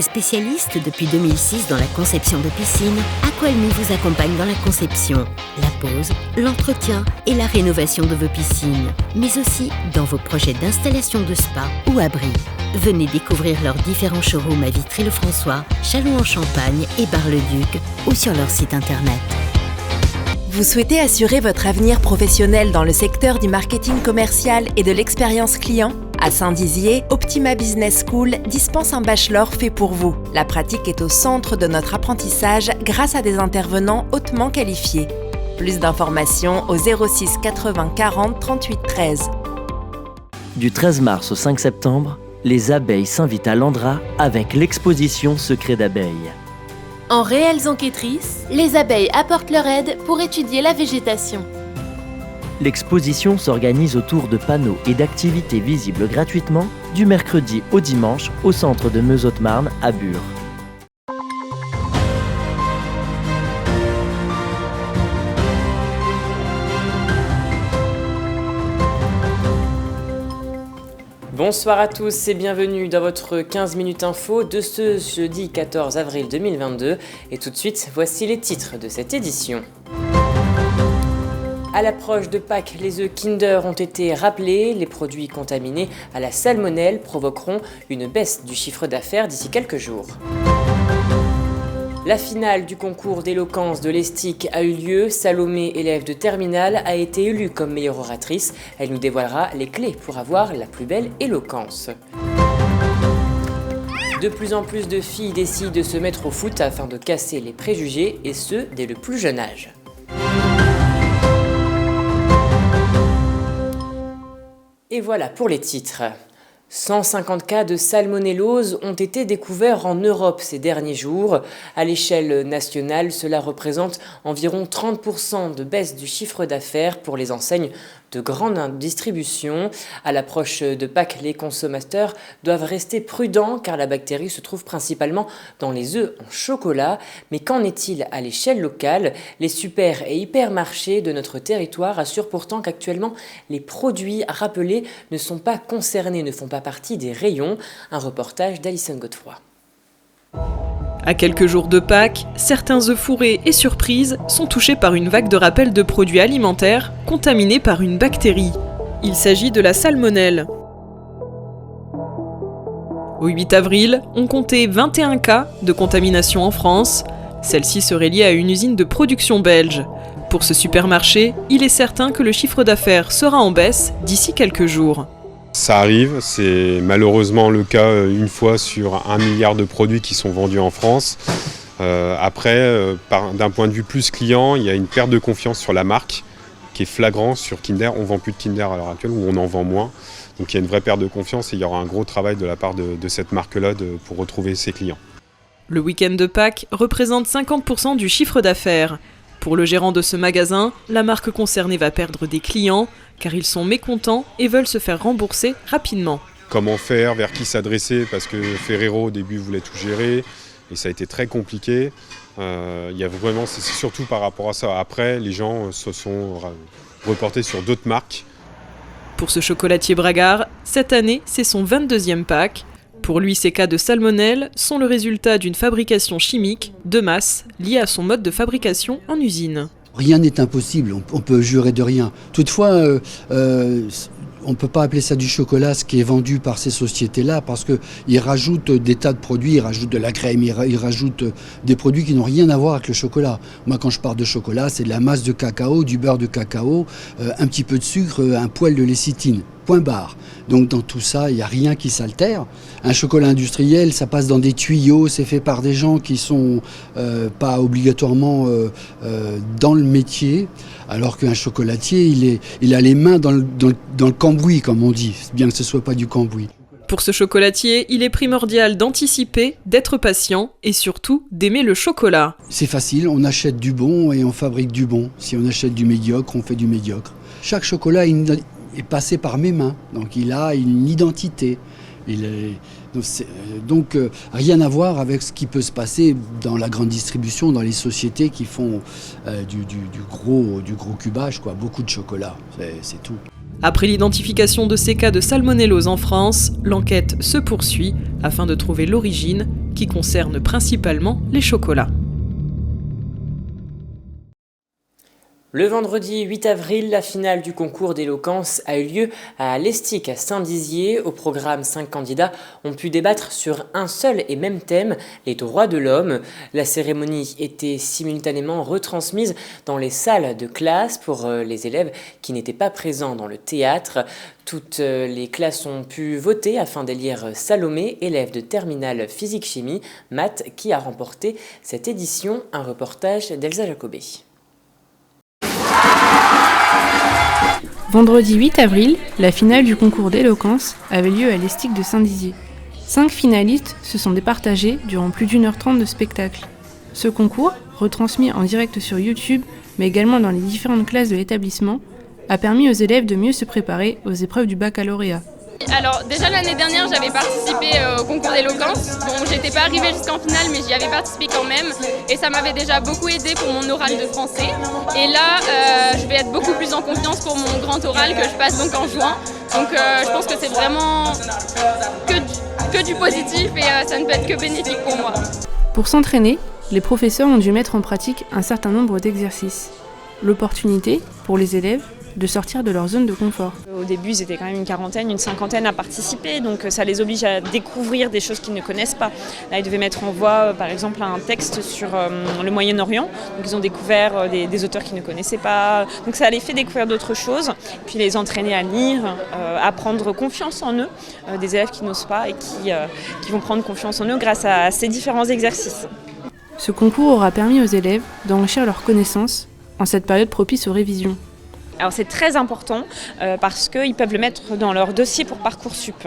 Spécialiste depuis 2006 dans la conception de piscines, Aqualmi vous accompagne dans la conception, la pose, l'entretien et la rénovation de vos piscines, mais aussi dans vos projets d'installation de spa ou abri. Venez découvrir leurs différents showrooms à Vitry-le-François, Châlons-en-Champagne et Bar-le-Duc ou sur leur site internet. Vous souhaitez assurer votre avenir professionnel dans le secteur du marketing commercial et de l'expérience client ? À Saint-Dizier, Optima Business School dispense un bachelor fait pour vous. La pratique est au centre de notre apprentissage grâce à des intervenants hautement qualifiés. Plus d'informations au 06 80 40 38 13. Du 13 mars au 5 septembre, les abeilles s'invitent à l'Andra avec l'exposition Secrets d'abeilles. En réelles enquêtrices, les abeilles apportent leur aide pour étudier la végétation. L'exposition s'organise autour de panneaux et d'activités visibles gratuitement du mercredi au dimanche au centre de Meuse-Haute-Marne à Bure. Bonsoir à tous et bienvenue dans votre 15 minutes info de ce jeudi 14 avril 2022. Et tout de suite, voici les titres de cette édition. À l'approche de Pâques, les œufs Kinder ont été rappelés. Les produits contaminés à la salmonelle provoqueront une baisse du chiffre d'affaires d'ici quelques jours. La finale du concours d'éloquence de l'ESTIC a eu lieu. Salomé, élève de terminale, a été élue comme meilleure oratrice. Elle nous dévoilera les clés pour avoir la plus belle éloquence. De plus en plus de filles décident de se mettre au foot afin de casser les préjugés, et ce, dès le plus jeune âge. Et voilà pour les titres. 150 cas de salmonellose ont été découverts en Europe ces derniers jours. À l'échelle nationale, cela représente environ 30% de baisse du chiffre d'affaires pour les enseignes de grande distribution. À l'approche de Pâques, les consommateurs doivent rester prudents car la bactérie se trouve principalement dans les œufs en chocolat. Mais qu'en est-il à l'échelle locale ? Les super et hypermarchés de notre territoire assurent pourtant qu'actuellement, les produits rappelés ne sont pas concernés, ne font pas partie des rayons. Un reportage d'Alison Godefroy. À quelques jours de Pâques, certains œufs fourrés et surprises sont touchés par une vague de rappels de produits alimentaires contaminés par une bactérie. Il s'agit de la salmonelle. Au 8 avril, on comptait 21 cas de contamination en France. Celle-ci serait liée à une usine de production belge. Pour ce supermarché, il est certain que le chiffre d'affaires sera en baisse d'ici quelques jours. Ça arrive, c'est malheureusement le cas une fois sur 1 milliard de produits qui sont vendus en France. Après, d'un point de vue plus client, il y a une perte de confiance sur la marque qui est flagrant sur Kinder. On ne vend plus de Kinder à l'heure actuelle, ou on en vend moins. Donc il y a une vraie perte de confiance et il y aura un gros travail de la part de cette marque-là pour retrouver ses clients. Le week-end de Pâques représente 50% du chiffre d'affaires. Pour le gérant de ce magasin, la marque concernée va perdre des clients car ils sont mécontents et veulent se faire rembourser rapidement. Comment faire, vers qui s'adresser, parce que Ferrero au début voulait tout gérer et ça a été très compliqué. Il y a vraiment, c'est surtout par rapport à ça. Après, les gens se sont reportés sur d'autres marques. Pour ce chocolatier bragard, cette année, c'est son 22e Pâques. Pour lui, ces cas de salmonelle sont le résultat d'une fabrication chimique de masse liée à son mode de fabrication en usine. Rien n'est impossible, on peut jurer de rien. Toutefois, on ne peut pas appeler ça du chocolat, ce qui est vendu par ces sociétés-là, parce qu'ils rajoutent des tas de produits, ils rajoutent de la crème, ils rajoutent des produits qui n'ont rien à voir avec le chocolat. Moi, quand je parle de chocolat, c'est de la masse de cacao, du beurre de cacao, un petit peu de sucre, un poil de lécithine. Point barre. Donc dans tout ça, il n'y a rien qui s'altère. Un chocolat industriel, ça passe dans des tuyaux, c'est fait par des gens qui ne sont pas obligatoirement dans le métier, alors qu'un chocolatier, il a les mains dans le cambouis, comme on dit, bien que ce ne soit pas du cambouis. Pour ce chocolatier, il est primordial d'anticiper, d'être patient et surtout d'aimer le chocolat. C'est facile, on achète du bon et on fabrique du bon. Si on achète du médiocre, on fait du médiocre. Chaque chocolat est passé par mes mains, donc il a une identité. Donc rien à voir avec ce qui peut se passer dans la grande distribution, dans les sociétés qui font du gros cubage, quoi. Beaucoup de chocolat, c'est tout. Après l'identification de ces cas de salmonellose en France, l'enquête se poursuit afin de trouver l'origine qui concerne principalement les chocolats. Le vendredi 8 avril, la finale du concours d'éloquence a eu lieu à l'Estic à Saint-Dizier. Au programme, 5 candidats ont pu débattre sur un seul et même thème, les droits de l'homme. La cérémonie était simultanément retransmise dans les salles de classe pour les élèves qui n'étaient pas présents dans le théâtre. Toutes les classes ont pu voter afin d'élire Salomé, élève de terminale physique-chimie, maths, qui a remporté cette édition. Un reportage d'Elsa Jacobé. Vendredi 8 avril, la finale du concours d'éloquence avait lieu à l'Estic de Saint-Dizier. 5 finalistes se sont départagés durant plus d'1h30 de spectacle. Ce concours, retransmis en direct sur YouTube, mais également dans les différentes classes de l'établissement, a permis aux élèves de mieux se préparer aux épreuves du baccalauréat. Alors déjà l'année dernière j'avais participé au concours d'éloquence. Bon, j'étais pas arrivée jusqu'en finale mais j'y avais participé quand même et ça m'avait déjà beaucoup aidé pour mon oral de français. Et là je vais être beaucoup plus en confiance pour mon grand oral que je passe donc en juin. Donc je pense que c'est vraiment que du positif et ça ne peut être que bénéfique pour moi. Pour s'entraîner, les professeurs ont dû mettre en pratique un certain nombre d'exercices. L'opportunité pour les élèves de sortir de leur zone de confort. Au début, ils étaient quand même une quarantaine, une cinquantaine à participer, donc ça les oblige à découvrir des choses qu'ils ne connaissent pas. Là, ils devaient mettre en voix, par exemple, un texte sur le Moyen-Orient, donc ils ont découvert des auteurs qu'ils ne connaissaient pas, donc ça les fait découvrir d'autres choses, puis les entraîner à lire, à prendre confiance en eux, des élèves qui n'osent pas et qui vont prendre confiance en eux grâce à ces différents exercices. Ce concours aura permis aux élèves d'enrichir leurs connaissances en cette période propice aux révisions. Alors c'est très important parce qu'ils peuvent le mettre dans leur dossier pour Parcoursup.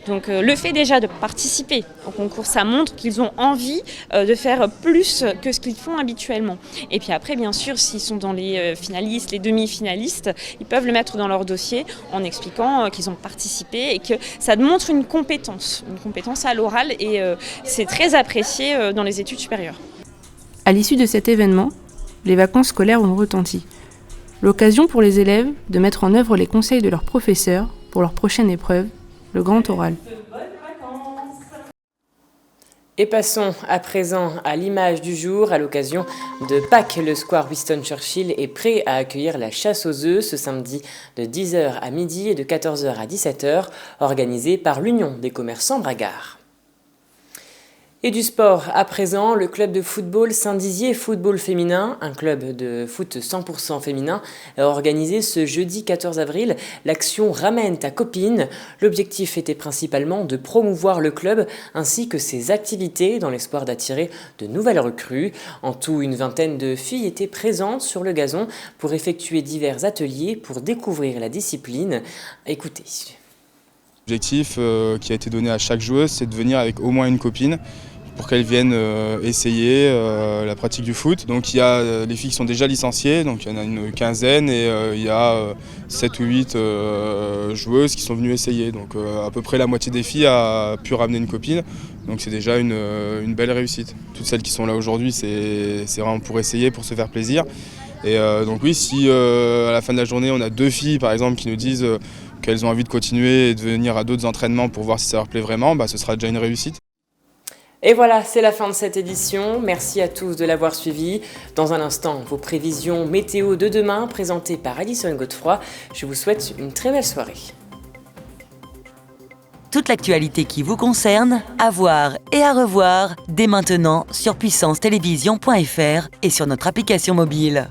Donc le fait déjà de participer au concours, ça montre qu'ils ont envie de faire plus que ce qu'ils font habituellement. Et puis après, bien sûr, s'ils sont dans les finalistes, les demi-finalistes, ils peuvent le mettre dans leur dossier en expliquant qu'ils ont participé et que ça montre une compétence à l'oral et c'est très apprécié dans les études supérieures. À l'issue de cet événement, les vacances scolaires ont retenti. L'occasion pour les élèves de mettre en œuvre les conseils de leurs professeurs pour leur prochaine épreuve, le grand oral. Et passons à présent à l'image du jour. À l'occasion de Pâques, le square Winston Churchill est prêt à accueillir la chasse aux œufs ce samedi de 10h à midi et de 14h à 17h, organisée par l'Union des commerçants Bragard. Et du sport, à présent, le club de football Saint-Dizier Football Féminin, un club de foot 100% féminin, a organisé ce jeudi 14 avril l'action Ramène ta copine. L'objectif était principalement de promouvoir le club ainsi que ses activités dans l'espoir d'attirer de nouvelles recrues. En tout, une vingtaine de filles étaient présentes sur le gazon pour effectuer divers ateliers pour découvrir la discipline. Écoutez. L'objectif qui a été donné à chaque joueuse, c'est de venir avec au moins une copine pour qu'elles viennent essayer la pratique du foot. Donc il y a les filles qui sont déjà licenciées, donc il y en a une quinzaine et il y a 7 ou 8 joueuses qui sont venues essayer. Donc à peu près la moitié des filles a pu ramener une copine, donc c'est déjà une belle réussite. Toutes celles qui sont là aujourd'hui, c'est vraiment pour essayer, pour se faire plaisir. Et donc oui, si à la fin de la journée on a 2 filles par exemple qui nous disent qu'elles ont envie de continuer et de venir à d'autres entraînements pour voir si ça leur plaît vraiment, ce sera déjà une réussite. Et voilà, c'est la fin de cette édition. Merci à tous de l'avoir suivi. Dans un instant, vos prévisions météo de demain présentées par Alison Godefroy. Je vous souhaite une très belle soirée. Toute l'actualité qui vous concerne, à voir et à revoir dès maintenant sur puissancetélévision.fr et sur notre application mobile.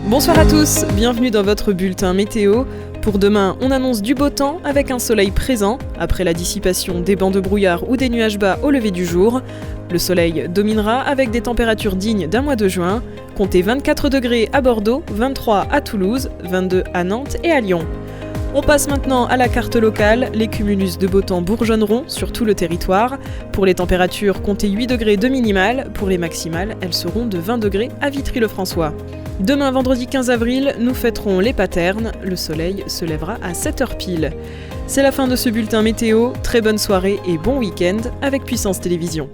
Bonsoir à tous, bienvenue dans votre bulletin météo. Pour demain, on annonce du beau temps avec un soleil présent, après la dissipation des bancs de brouillard ou des nuages bas au lever du jour. Le soleil dominera avec des températures dignes d'un mois de juin. Comptez 24 degrés à Bordeaux, 23 à Toulouse, 22 à Nantes et à Lyon. On passe maintenant à la carte locale. Les cumulus de beau temps bourgeonneront sur tout le territoire. Pour les températures, comptez 8 degrés de minimales. Pour les maximales, elles seront de 20 degrés à Vitry-le-François. Demain, vendredi 15 avril, nous fêterons les Paternes. Le soleil se lèvera à 7h pile. C'est la fin de ce bulletin météo. Très bonne soirée et bon week-end avec Puissance Télévisions.